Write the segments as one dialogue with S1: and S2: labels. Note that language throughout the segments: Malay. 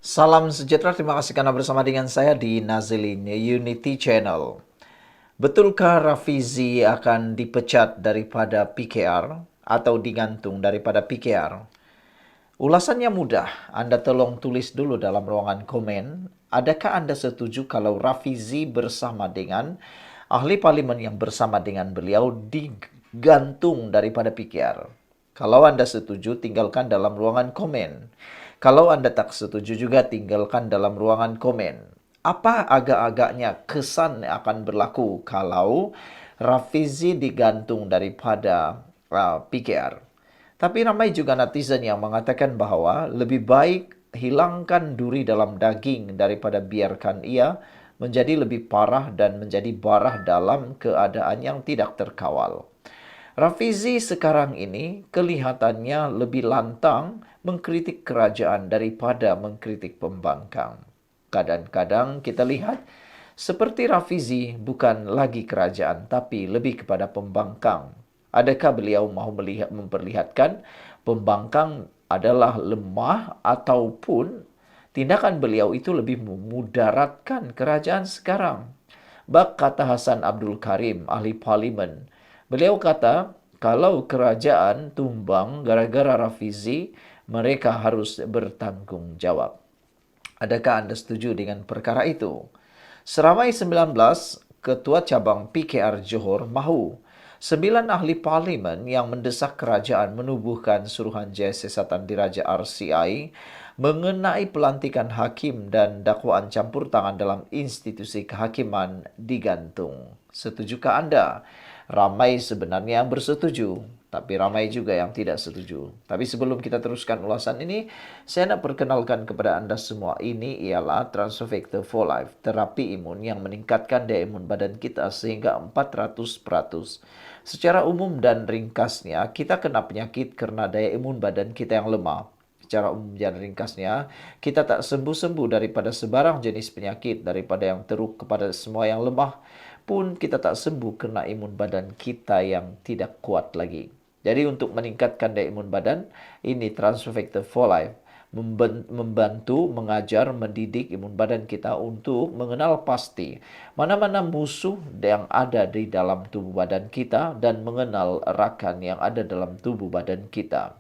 S1: Salam sejahtera, terima kasih karena bersama dengan saya di Nazilin Unity Channel. Betulkah Rafizi akan dipecat daripada PKR atau digantung daripada PKR? Ulasannya mudah, Anda tolong tulis dulu dalam ruangan komen. Adakah Anda setuju kalau Rafizi bersama dengan ahli parlimen yang bersama dengan beliau digantung daripada PKR? Kalau Anda setuju, tinggalkan dalam ruangan komen. Kalau Anda tak setuju juga, tinggalkan dalam ruangan komen. Apa agak-agaknya kesan yang akan berlaku kalau Rafizi digantung daripada PKR? Tapi ramai juga netizen yang mengatakan bahwa lebih baik hilangkan duri dalam daging daripada biarkan ia menjadi lebih parah dan menjadi barah dalam keadaan yang tidak terkawal. Rafizi sekarang ini kelihatannya lebih lantang mengkritik kerajaan daripada mengkritik pembangkang. Kadang-kadang kita lihat seperti Rafizi bukan lagi kerajaan tapi lebih kepada pembangkang. Adakah beliau mahu memperlihatkan pembangkang adalah lemah ataupun tindakan beliau itu lebih memudaratkan kerajaan sekarang? Bak kata Hasan Abdul Karim, ahli parlimen. Beliau kata, kalau kerajaan tumbang gara-gara Rafizi, mereka harus bertanggung jawab. Adakah Anda setuju dengan perkara itu? Seramai 19 ketua cabang PKR Johor mahu 9 ahli parlimen yang mendesak kerajaan menubuhkan suruhanjaya siasatan diraja RCI mengenai pelantikan hakim dan dakwaan campur tangan dalam institusi kehakiman digantung. Setujukah Anda? Ramai sebenarnya yang bersetuju, tapi ramai juga yang tidak setuju. Tapi sebelum kita teruskan ulasan ini, saya nak perkenalkan kepada Anda semua, ini ialah Transfector for Life, terapi imun yang meningkatkan daya imun badan kita sehingga 400%. Secara umum dan ringkasnya, kita kena penyakit karena daya imun badan kita yang lemah. Secara umum dan ringkasnya, kita tak sembuh-sembuh daripada sebarang jenis penyakit, daripada yang teruk kepada semua yang lemah, pun kita tak sembuh kerana imun badan kita yang tidak kuat lagi. Jadi untuk meningkatkan daya imun badan, ini Transfector for Life membantu, mengajar, mendidik imun badan kita untuk mengenal pasti mana-mana musuh yang ada di dalam tubuh badan kita dan mengenal rakan yang ada dalam tubuh badan kita.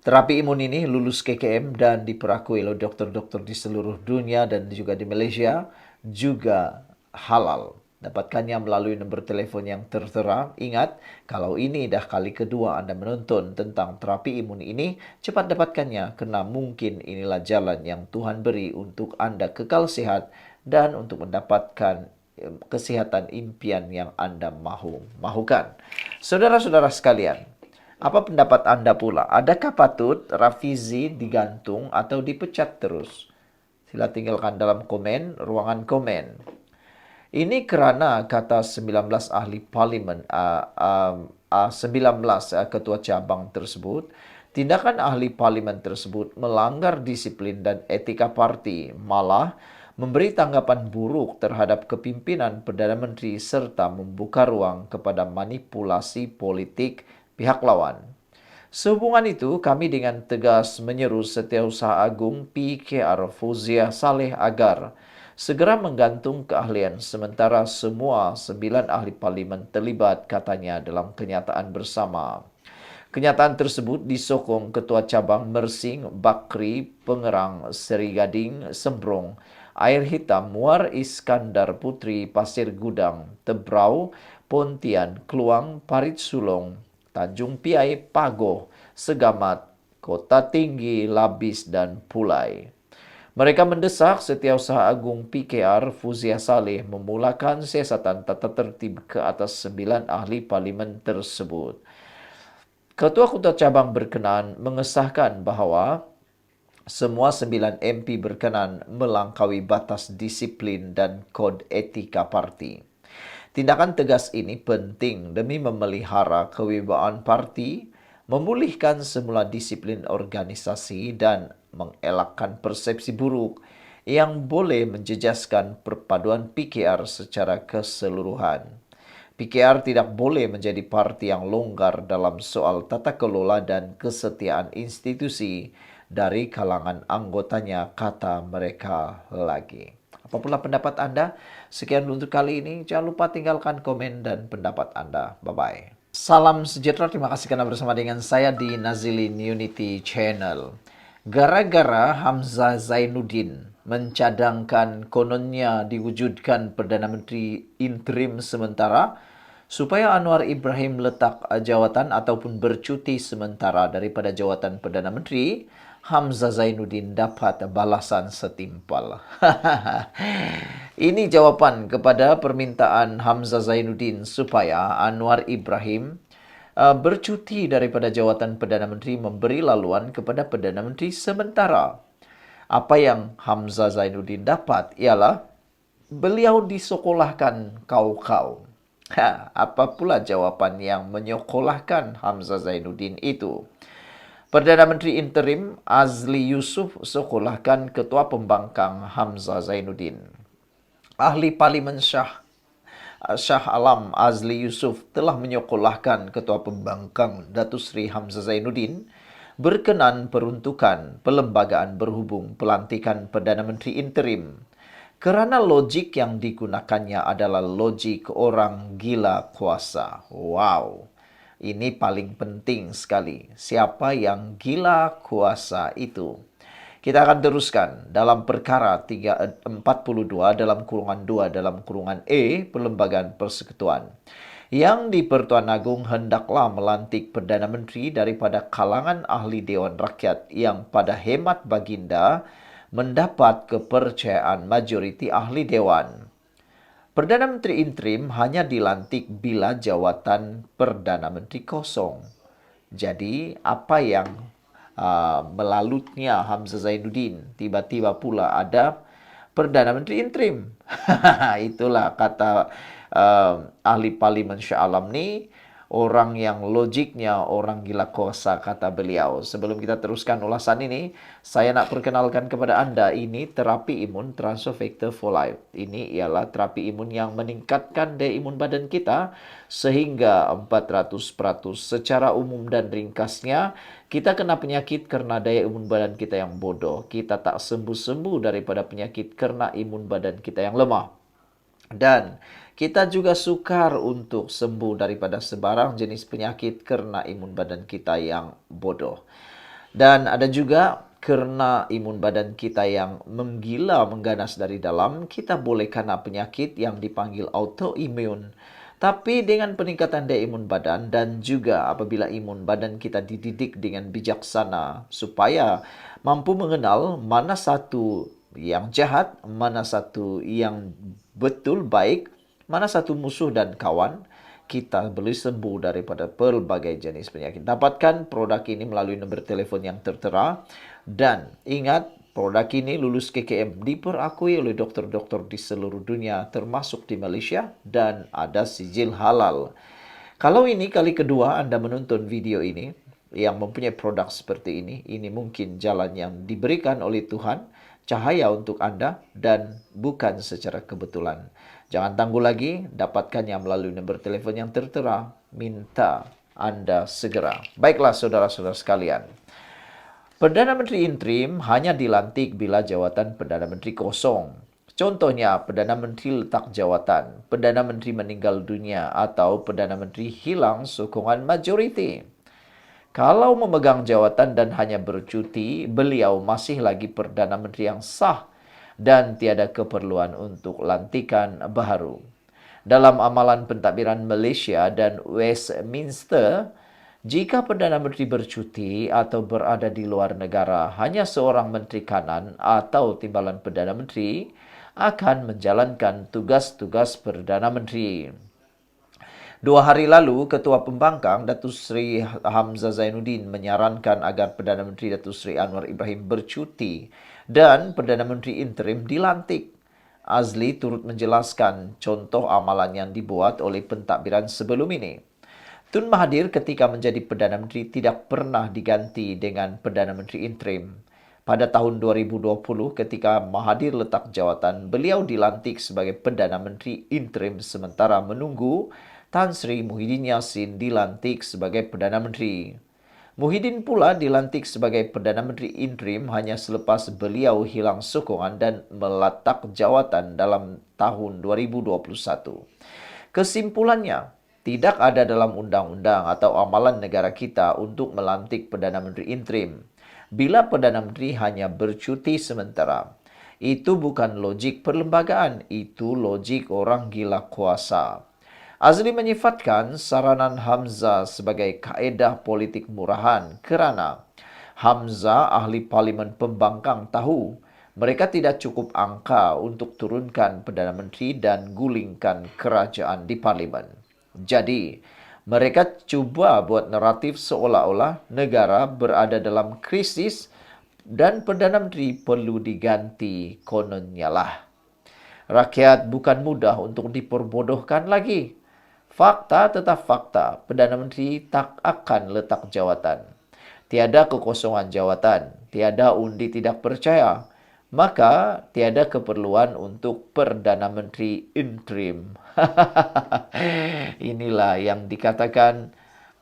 S1: Terapi imun ini lulus KKM dan diperakui oleh dokter-dokter di seluruh dunia dan juga di Malaysia, juga halal. Dapatkannya melalui nombor telefon yang tertera. Ingat, kalau ini dah kali kedua Anda menonton tentang terapi imun ini, cepat dapatkannya kerana mungkin inilah jalan yang Tuhan beri untuk Anda kekal sihat dan untuk mendapatkan kesihatan impian yang Anda mahukan. Saudara-saudara sekalian, apa pendapat Anda pula? Adakah patut Rafizi digantung atau dipecat terus? Sila tinggalkan dalam komen, ruangan komen. Ini kerana kata 19 ahli parlimen, 19 ketua cabang tersebut, tindakan ahli parlimen tersebut melanggar disiplin dan etika parti, malah memberi tanggapan buruk terhadap kepimpinan Perdana Menteri serta membuka ruang kepada manipulasi politik pihak lawan. Sehubungan itu, kami dengan tegas menyeru Setiausaha Agung PKR Fauziah Saleh agar segera menggantung keahlian sementara semua 9 ahli parlimen terlibat katanya dalam kenyataan bersama. Kenyataan tersebut disokong Ketua Cabang Mersing, Bakri, Pengerang, Seri Gading, Sembrong, Air Hitam, Muar Iskandar Putri, Pasir Gudang, Tebrau, Pontian, Keluang, Parit Sulong, Tanjung Piai, Pagoh, Segamat, Kota Tinggi, Labis dan Pulai. Mereka mendesak Setiausaha Agung PKR Fauziah Saleh memulakan siasatan tata tertib ke atas 9 ahli parlimen tersebut. Ketua-ketua cabang berkenaan mengesahkan bahawa semua 9 MP berkenan melangkaui batas disiplin dan kod etika parti. Tindakan tegas ini penting demi memelihara kewibawaan parti, memulihkan semula disiplin organisasi dan mengelakkan persepsi buruk yang boleh menjejaskan perpaduan PKR secara keseluruhan. PKR tidak boleh menjadi parti yang longgar dalam soal tata kelola dan kesetiaan institusi dari kalangan anggotanya, kata mereka lagi. Apapun pendapat Anda, sekian untuk kali ini. Jangan lupa tinggalkan komen dan pendapat Anda. Bye-bye. Salam sejahtera, terima kasih karena bersama dengan saya di Nazilin Unity Channel. Gara-gara Hamzah Zainuddin mencadangkan kononnya diwujudkan Perdana Menteri interim sementara, supaya Anwar Ibrahim letak jawatan ataupun bercuti sementara daripada jawatan Perdana Menteri, Hamzah Zainuddin dapat balasan setimpal. Ini jawapan kepada permintaan Hamzah Zainuddin supaya Anwar Ibrahim bercuti daripada jawatan Perdana Menteri, memberi laluan kepada Perdana Menteri sementara. Apa yang Hamzah Zainuddin dapat ialah beliau disekolahkan kau-kau. Apa pula jawapan yang menyekolahkan Hamzah Zainuddin itu? Perdana Menteri interim Azli Yusuf sekolahkan Ketua Pembangkang Hamzah Zainuddin. Ahli Parlimen Shah Alam Azli Yusuf telah menyekolahkan Ketua Pembangkang Datuk Seri Hamzah Zainuddin berkenan peruntukan pelembagaan berhubung pelantikan Perdana Menteri interim. Kerana logik yang digunakannya adalah logik orang gila kuasa. Wow. Ini paling penting sekali. Siapa yang gila kuasa itu? Kita akan teruskan dalam perkara 342 dalam kurungan 2 dalam kurungan E, Perlembagaan Persekutuan. Yang di Pertuan Agong hendaklah melantik Perdana Menteri daripada kalangan ahli Dewan Rakyat yang pada hemat baginda mendapat kepercayaan majoriti ahli Dewan. Perdana Menteri interim hanya dilantik bila jawatan Perdana Menteri kosong. Jadi, apa yang melalutnya Hamzah Zainuddin, tiba-tiba pula ada Perdana Menteri interim. Itulah kata ahli Parlimen Shah Alam ni, orang yang logiknya orang gila kuasa, kata beliau. Sebelum kita teruskan ulasan ini, saya nak perkenalkan kepada anda, ini terapi imun Transfer Factor for Life. Ini ialah terapi imun yang meningkatkan daya imun badan kita sehingga 400%. Secara umum dan ringkasnya, kita kena penyakit karena daya imun badan kita yang bodoh. Kita tak sembuh-sembuh daripada penyakit karena imun badan kita yang lemah. Dan kita juga sukar untuk sembuh daripada sebarang jenis penyakit kerana imun badan kita yang bodoh. Dan ada juga kerana imun badan kita yang menggila, mengganas dari dalam, kita boleh kena penyakit yang dipanggil autoimun. Tapi dengan peningkatan daya imun badan dan juga apabila imun badan kita dididik dengan bijaksana supaya mampu mengenal mana satu yang jahat, mana satu yang betul baik, mana satu musuh dan kawan, kita boleh sembuh daripada pelbagai jenis penyakit. Dapatkan produk ini melalui nombor telefon yang tertera. Dan ingat, produk ini lulus KKM, diperakui oleh doktor-doktor di seluruh dunia, termasuk di Malaysia, dan ada sijil halal. Kalau ini kali kedua anda menonton video ini, yang mempunyai produk seperti ini mungkin jalan yang diberikan oleh Tuhan, cahaya untuk anda, dan bukan secara kebetulan. Jangan tunggu lagi, dapatkannya melalui nombor telefon yang tertera. Minta anda segera. Baiklah saudara-saudara sekalian. Perdana Menteri interim hanya dilantik bila jawatan Perdana Menteri kosong. Contohnya, Perdana Menteri letak jawatan, Perdana Menteri meninggal dunia, atau Perdana Menteri hilang sokongan majoriti. Kalau memegang jawatan dan hanya bercuti, beliau masih lagi Perdana Menteri yang sah dan tiada keperluan untuk lantikan baharu. Dalam amalan pentadbiran Malaysia dan Westminster, jika Perdana Menteri bercuti atau berada di luar negara, hanya seorang Menteri Kanan atau timbalan Perdana Menteri akan menjalankan tugas-tugas Perdana Menteri. 2 hari lalu, Ketua Pembangkang Datuk Seri Hamzah Zainuddin menyarankan agar Perdana Menteri Datuk Seri Anwar Ibrahim bercuti dan Perdana Menteri interim dilantik. Azli turut menjelaskan contoh amalan yang dibuat oleh pentadbiran sebelum ini. Tun Mahathir ketika menjadi Perdana Menteri tidak pernah diganti dengan Perdana Menteri interim. Pada tahun 2020 ketika Mahathir letak jawatan, beliau dilantik sebagai Perdana Menteri interim sementara menunggu Tan Sri Muhyiddin Yassin dilantik sebagai Perdana Menteri. Muhyiddin pula dilantik sebagai Perdana Menteri interim hanya selepas beliau hilang sokongan dan meletak jawatan dalam tahun 2021. Kesimpulannya, tidak ada dalam undang-undang atau amalan negara kita untuk melantik Perdana Menteri interim. Bila Perdana Menteri hanya bercuti sementara, itu bukan logik perlembagaan, itu logik orang gila kuasa. Azli menyifatkan saranan Hamzah sebagai kaedah politik murahan kerana Hamzah, ahli parlimen pembangkang, tahu mereka tidak cukup angka untuk turunkan Perdana Menteri dan gulingkan kerajaan di parlimen. Jadi, mereka cuba buat naratif seolah-olah negara berada dalam krisis dan Perdana Menteri perlu diganti kononnya lah. Rakyat bukan mudah untuk diperbodohkan lagi. Fakta tetap fakta, Perdana Menteri tak akan letak jawatan. Tiada kekosongan jawatan, tiada undi tidak percaya, maka tiada keperluan untuk Perdana Menteri interim. Inilah yang dikatakan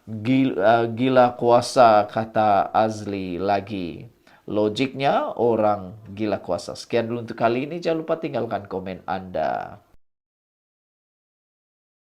S1: gila kuasa, kata Azli lagi. Logiknya orang gila kuasa. Sekian dulu untuk kali ini. Jangan lupa tinggalkan komen Anda.